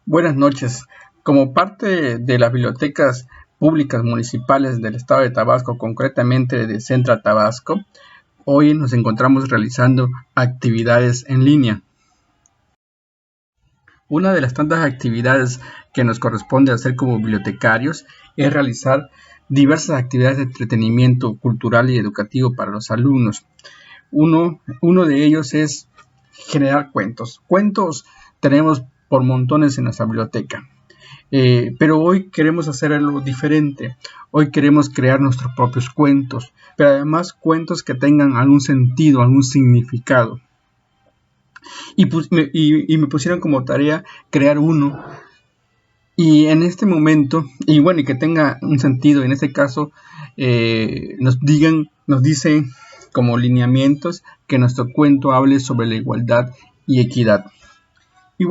Buenas noches. Como parte de las bibliotecas públicas municipales del estado de Tabasco, concretamente de Central Tabasco, hoy nos encontramos realizando actividades en línea. Una de las tantas actividades que nos corresponde hacer como bibliotecarios es realizar diversas actividades de entretenimiento cultural y educativo para los alumnos. Uno de ellos es generar cuentos. Cuentos tenemos por montones en nuestra biblioteca. Pero hoy queremos hacer algo diferente. Hoy queremos crear nuestros propios cuentos, pero además cuentos que tengan algún sentido, algún significado. Y me pusieron como tarea crear uno. Y en este momento, y que tenga un sentido, en este caso, nos dicen como lineamientos que nuestro cuento hable sobre la igualdad y equidad. Y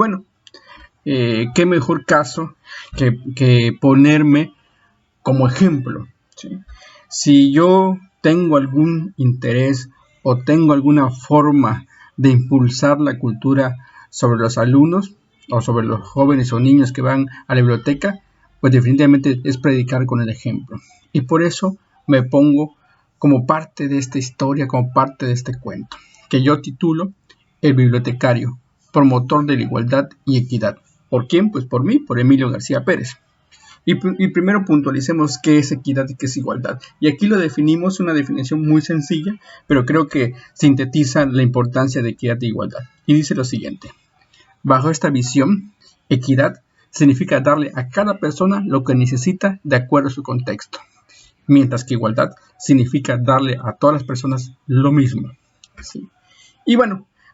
qué mejor caso que ponerme como ejemplo, ¿sí? Si yo tengo algún interés o tengo alguna forma de impulsar la cultura sobre los alumnos o sobre los jóvenes o niños que van a la biblioteca, pues definitivamente es predicar con el ejemplo. Y por eso me pongo como parte de esta historia, como parte de este cuento, que yo titulo El bibliotecario, promotor de la igualdad y equidad. ¿Por quién? Pues por mí, por Emilio García Pérez. Y primero puntualicemos qué es equidad y qué es igualdad. Y aquí lo definimos, una definición muy sencilla, pero creo que sintetiza la importancia de equidad e igualdad. Y dice lo siguiente: bajo esta visión, equidad significa darle a cada persona lo que necesita de acuerdo a su contexto, mientras que igualdad significa darle a todas las personas lo mismo. ¿Sí? Y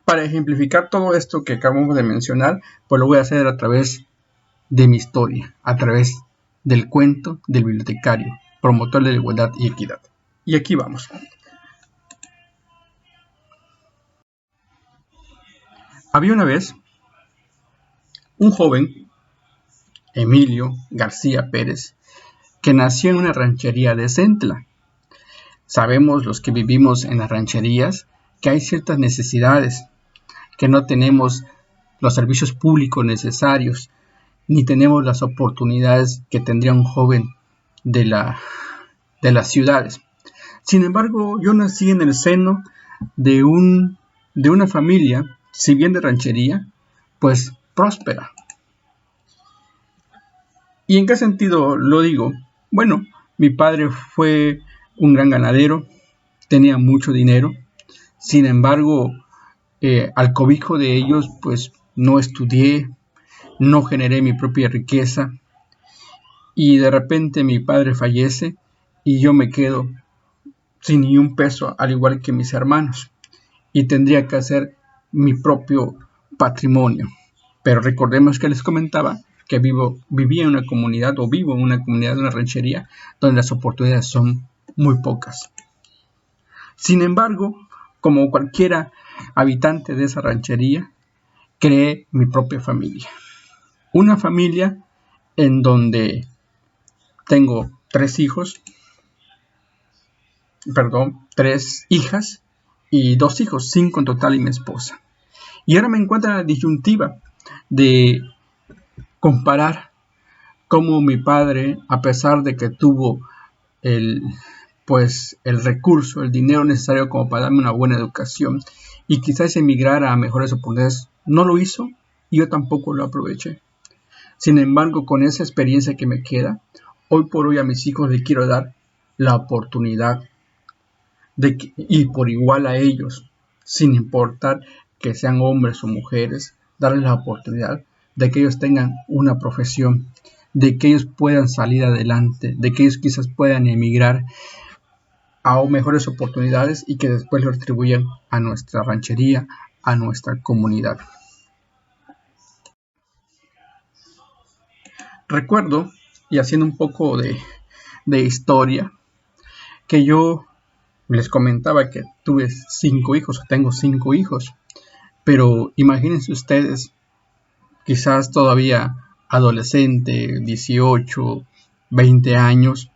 para ejemplificar todo esto que acabamos de mencionar, pues lo voy a hacer a través de mi historia, a través del cuento del bibliotecario, promotor de la igualdad y equidad. Y aquí vamos. Había una vez un joven, Emilio García Pérez, que nació en una ranchería de Centla. Sabemos los que vivimos en las rancherías que hay ciertas necesidades, que no tenemos los servicios públicos necesarios, ni tenemos las oportunidades que tendría un joven de las ciudades. Sin embargo, yo nací en el seno de una familia, si bien de ranchería, pues próspera. ¿Y en qué sentido lo digo? Bueno, mi padre fue un gran ganadero, tenía mucho dinero. Sin embargo, al cobijo de ellos, pues no estudié, no generé mi propia riqueza, y de repente mi padre fallece y yo me quedo sin ni un peso, al igual que mis hermanos, y tendría que hacer mi propio patrimonio. Pero recordemos que les comentaba que vivía en una comunidad, o vivo en una comunidad de una ranchería, donde las oportunidades son muy pocas. Sin embargo, como cualquiera habitante de esa ranchería, creé mi propia familia. Una familia en donde tengo tres hijas y 2 hijos, 5 en total, y mi esposa. Y ahora me encuentro en la disyuntiva de comparar cómo mi padre, a pesar de que tuvo el recurso, el dinero necesario como para darme una buena educación y quizás emigrar a mejores oportunidades, no lo hizo y yo tampoco lo aproveché. Sin embargo, con esa experiencia que me queda, hoy por hoy a mis hijos les quiero dar la oportunidad y por igual a ellos, sin importar que sean hombres o mujeres, darles la oportunidad de que ellos tengan una profesión, de que ellos puedan salir adelante, de que ellos quizás puedan emigrar a mejores oportunidades y que después lo retribuyan a nuestra ranchería, a nuestra comunidad. Recuerdo, y haciendo un poco de historia, que yo les comentaba que tuve 5 hijos, tengo 5 hijos, pero imagínense ustedes, quizás todavía adolescente, 18, 20 años,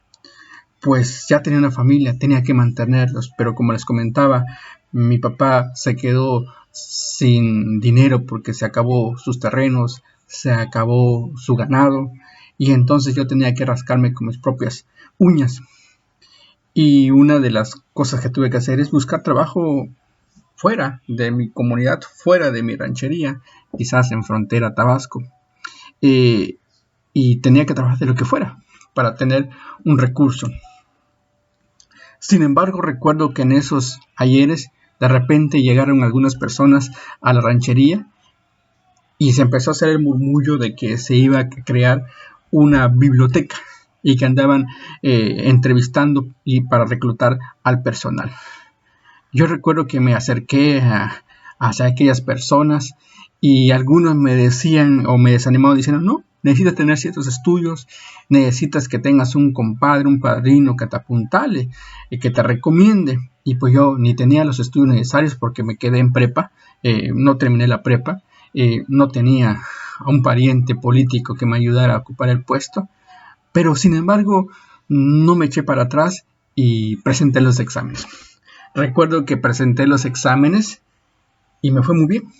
pues ya tenía una familia, tenía que mantenerlos, pero como les comentaba, mi papá se quedó sin dinero porque se acabó sus terrenos, se acabó su ganado y entonces yo tenía que rascarme con mis propias uñas. Y una de las cosas que tuve que hacer es buscar trabajo fuera de mi comunidad, fuera de mi ranchería, quizás en frontera Tabasco. Y tenía que trabajar de lo que fuera para tener un recurso. Sin embargo, recuerdo que en esos ayeres de repente llegaron algunas personas a la ranchería y se empezó a hacer el murmullo de que se iba a crear una biblioteca y que andaban entrevistando y para reclutar al personal. Yo recuerdo que me acerqué hacia aquellas personas y algunos me decían o me desanimaban diciendo, no, necesitas tener ciertos estudios, necesitas que tengas un compadre, un padrino que te apuntale y que te recomiende. Y pues yo ni tenía los estudios necesarios porque me quedé en prepa, no terminé la prepa, no tenía a un pariente político que me ayudara a ocupar el puesto, pero sin embargo no me eché para atrás y presenté los exámenes. Recuerdo que presenté los exámenes y me fue muy bien.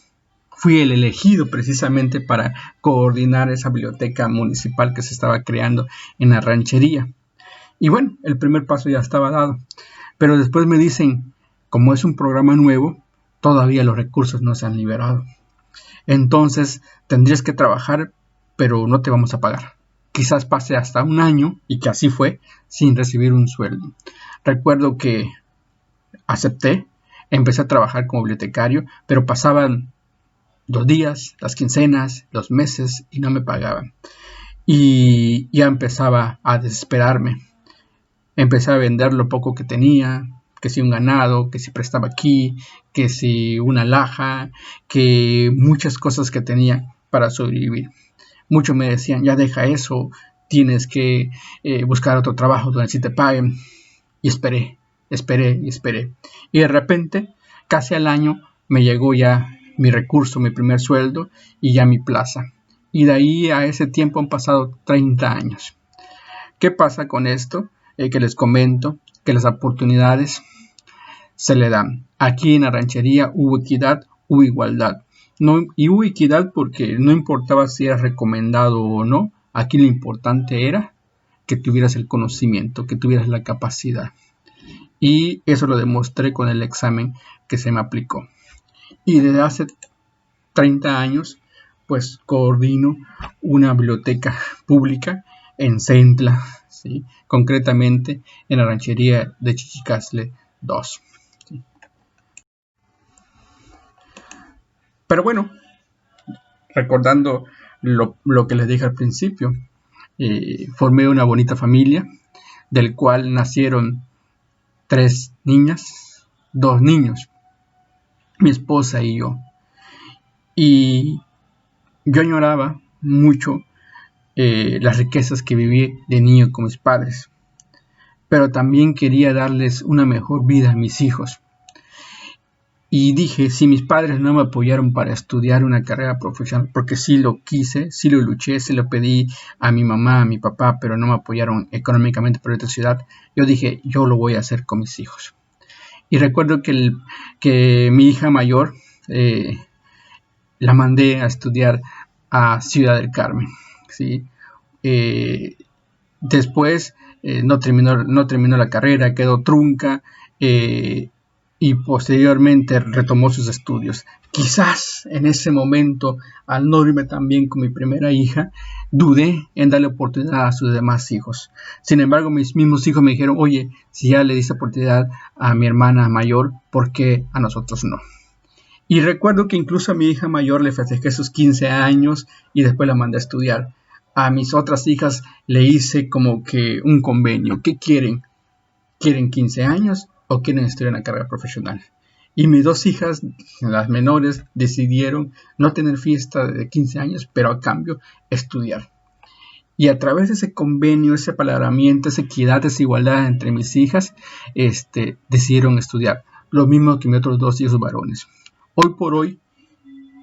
Fui el elegido precisamente para coordinar esa biblioteca municipal que se estaba creando en la ranchería. Y bueno, el primer paso ya estaba dado. Pero después me dicen, como es un programa nuevo, todavía los recursos no se han liberado. Entonces tendrías que trabajar, pero no te vamos a pagar. Quizás pase hasta un año, y que así fue, sin recibir un sueldo. Recuerdo que acepté, empecé a trabajar como bibliotecario, pero pasaban los días, las quincenas, los meses y no me pagaban. Y ya empezaba a desesperarme. Empecé a vender lo poco que tenía, que si un ganado, que si prestaba aquí, que si una laja, que muchas cosas que tenía para sobrevivir. Muchos me decían, ya deja eso, tienes que buscar otro trabajo donde sí te paguen. Y esperé. Y de repente, casi al año, me llegó ya mi recurso, mi primer sueldo y ya mi plaza. Y de ahí a ese tiempo han pasado 30 años. ¿Qué pasa con esto? Que les comento que las oportunidades se le dan. Aquí en la ranchería hubo equidad, hubo igualdad. No, y hubo equidad porque no importaba si eras recomendado o no. Aquí lo importante era que tuvieras el conocimiento, que tuvieras la capacidad. Y eso lo demostré con el examen que se me aplicó. Y desde hace 30 años, pues coordino una biblioteca pública en Centla, ¿sí? Concretamente en la ranchería de Chichicastle 2. ¿Sí? Pero bueno, recordando lo que les dije al principio, formé una bonita familia, del cual nacieron 3 niñas, 2 niños, mi esposa y yo. Y yo añoraba mucho las riquezas que viví de niño con mis padres, pero también quería darles una mejor vida a mis hijos. Y dije, si mis padres no me apoyaron para estudiar una carrera profesional, porque sí lo quise, sí lo luché, sí lo pedí a mi mamá, a mi papá, pero no me apoyaron económicamente por esta ciudad, yo dije, yo lo voy a hacer con mis hijos. Y recuerdo que mi hija mayor la mandé a estudiar a Ciudad del Carmen, ¿sí? Después no terminó la carrera, quedó trunca y posteriormente retomó sus estudios. Quizás en ese momento, al no irme tan bien con mi primera hija, dudé en darle oportunidad a sus demás hijos. Sin embargo, mis mismos hijos me dijeron, oye, si ya le diste oportunidad a mi hermana mayor, ¿por qué a nosotros no? Y recuerdo que incluso a mi hija mayor le festejé sus 15 años y después la mandé a estudiar. A mis otras hijas le hice como que un convenio. ¿Qué quieren? ¿Quieren 15 años o quieren estudiar una carrera profesional? Y mis 2 hijas, las menores, decidieron no tener fiesta de 15 años, pero a cambio estudiar. Y a través de ese convenio, ese apalabramiento, esa equidad, esa igualdad entre mis hijas, decidieron estudiar. Lo mismo que mis otros 2 hijos varones. Hoy por hoy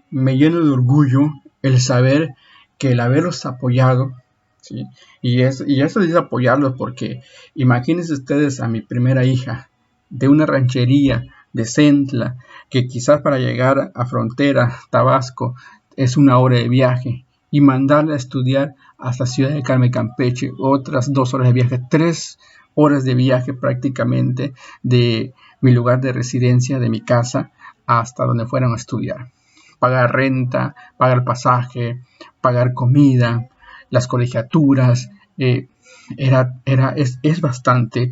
me lleno de orgullo el saber que el haberlos apoyado, ¿sí? Y eso dice apoyarlos porque imagínense ustedes a mi primera hija de una ranchería de Centla, que quizás para llegar a frontera Tabasco es 1 hora de viaje, y mandarle a estudiar hasta Ciudad del Carmen, Campeche, otras 2 horas de viaje, 3 horas de viaje prácticamente de mi lugar de residencia, de mi casa, hasta donde fueran a estudiar. Pagar renta, pagar pasaje, pagar comida, las colegiaturas, es bastante,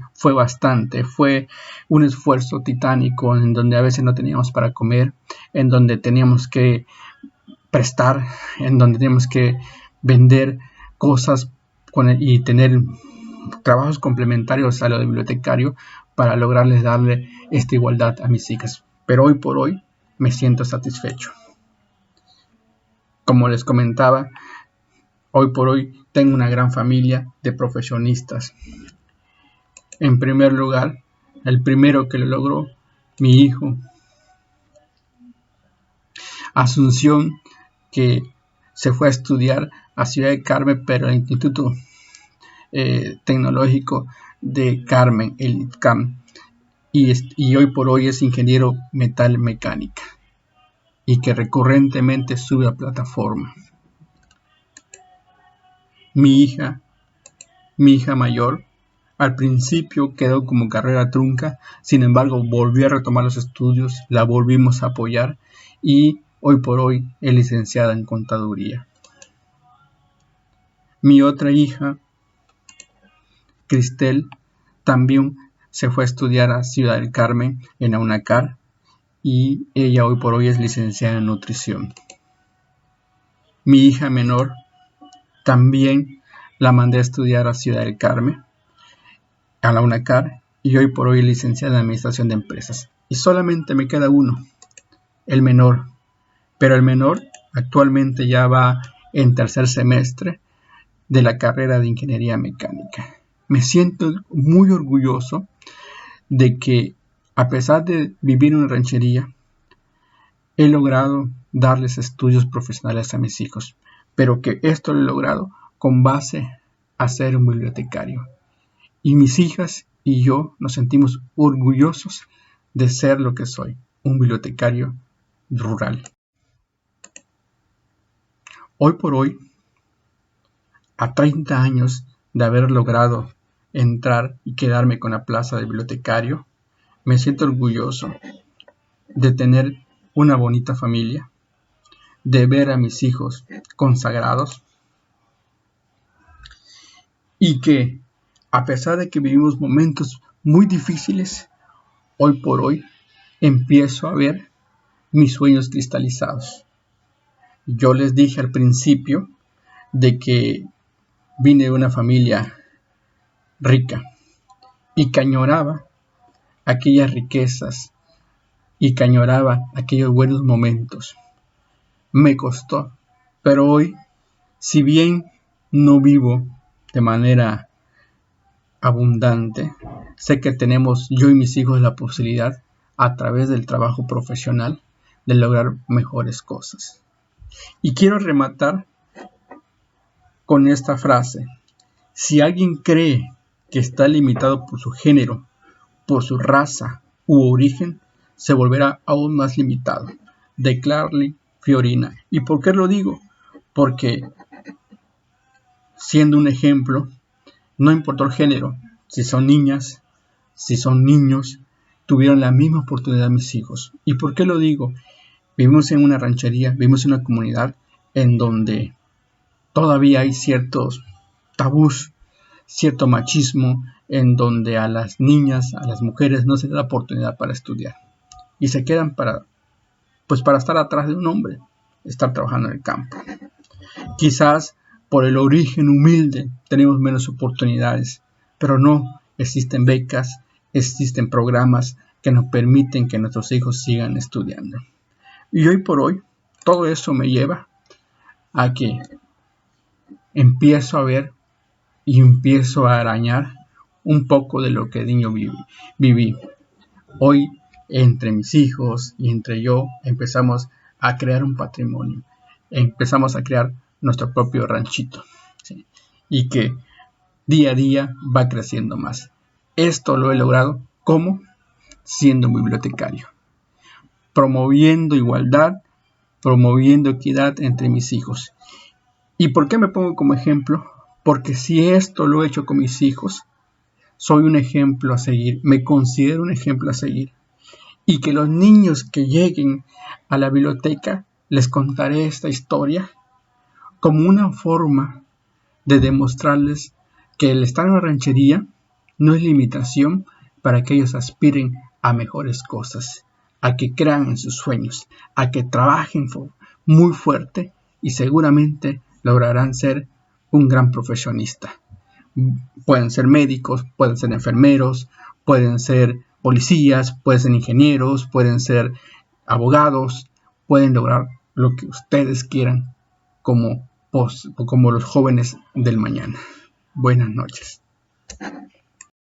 fue un esfuerzo titánico en donde a veces no teníamos para comer, en donde teníamos que prestar, en donde teníamos que vender cosas y tener trabajos complementarios a lo de bibliotecario para lograrles darle esta igualdad a mis hijas. Pero hoy por hoy me siento satisfecho. Como les comentaba, hoy por hoy tengo una gran familia de profesionistas. En primer lugar, el primero que lo logró, mi hijo, Asunción, que se fue a estudiar a Ciudad de Carmen, pero al Instituto Tecnológico de Carmen, el ITCAM, y hoy por hoy es ingeniero metal mecánica y que recurrentemente sube a plataforma. Mi hija mayor, al principio quedó como carrera trunca, sin embargo volvió a retomar los estudios, la volvimos a apoyar y hoy por hoy es licenciada en contaduría. Mi otra hija, Cristel, también se fue a estudiar a Ciudad del Carmen en la UNACAR y ella hoy por hoy es licenciada en nutrición. Mi hija menor también la mandé a estudiar a Ciudad del Carmen, a la UNACAR, y hoy por hoy es licenciada en administración de empresas. Y solamente me queda uno, el menor. Pero el menor actualmente ya va en tercer semestre de la carrera de ingeniería mecánica. Me siento muy orgulloso de que, a pesar de vivir en una ranchería, he logrado darles estudios profesionales a mis hijos, pero que esto lo he logrado con base a ser un bibliotecario. Y mis hijas y yo nos sentimos orgullosos de ser lo que soy, un bibliotecario rural. Hoy por hoy, a 30 años de haber logrado entrar y quedarme con la plaza de bibliotecario, me siento orgulloso de tener una bonita familia, de ver a mis hijos consagrados y que, a pesar de que vivimos momentos muy difíciles, hoy por hoy empiezo a ver mis sueños cristalizados. Yo les dije al principio de que vine de una familia rica y que añoraba aquellas riquezas y que añoraba aquellos buenos momentos. Me costó, pero hoy, si bien no vivo de manera abundante, sé que tenemos yo y mis hijos la posibilidad, a través del trabajo profesional, de lograr mejores cosas. Y quiero rematar con esta frase: si alguien cree que está limitado por su género, por su raza u origen, se volverá aún más limitado. De Carly Fiorina. ¿Y por qué lo digo? Porque, siendo un ejemplo, no importa el género, si son niñas, si son niños, tuvieron la misma oportunidad mis hijos. ¿Y por qué lo digo? Vivimos en una ranchería, vivimos en una comunidad en donde todavía hay ciertos tabús, cierto machismo, en donde a las niñas, a las mujeres no se da la oportunidad para estudiar y se quedan para estar atrás de un hombre, estar trabajando en el campo. Quizás por el origen humilde tenemos menos oportunidades, pero no, existen becas, existen programas que nos permiten que nuestros hijos sigan estudiando. Y hoy por hoy, todo eso me lleva a que empiezo a ver y empiezo a arañar un poco de lo que de niño viví. Hoy, entre mis hijos y entre yo, empezamos a crear un patrimonio. Empezamos a crear nuestro propio ranchito, ¿sí? Y que día a día va creciendo más. Esto lo he logrado, ¿cómo? Siendo un bibliotecario, promoviendo igualdad, promoviendo equidad entre mis hijos. ¿Y por qué me pongo como ejemplo? Porque si esto lo he hecho con mis hijos, soy un ejemplo a seguir, me considero un ejemplo a seguir. Y que los niños que lleguen a la biblioteca les contaré esta historia como una forma de demostrarles que el estar en la ranchería no es limitación para que ellos aspiren a mejores cosas, a que crean en sus sueños, a que trabajen muy fuerte y seguramente lograrán ser un gran profesionista. Pueden ser médicos, pueden ser enfermeros, pueden ser policías, pueden ser ingenieros, pueden ser abogados, pueden lograr lo que ustedes quieran como los jóvenes del mañana. Buenas noches.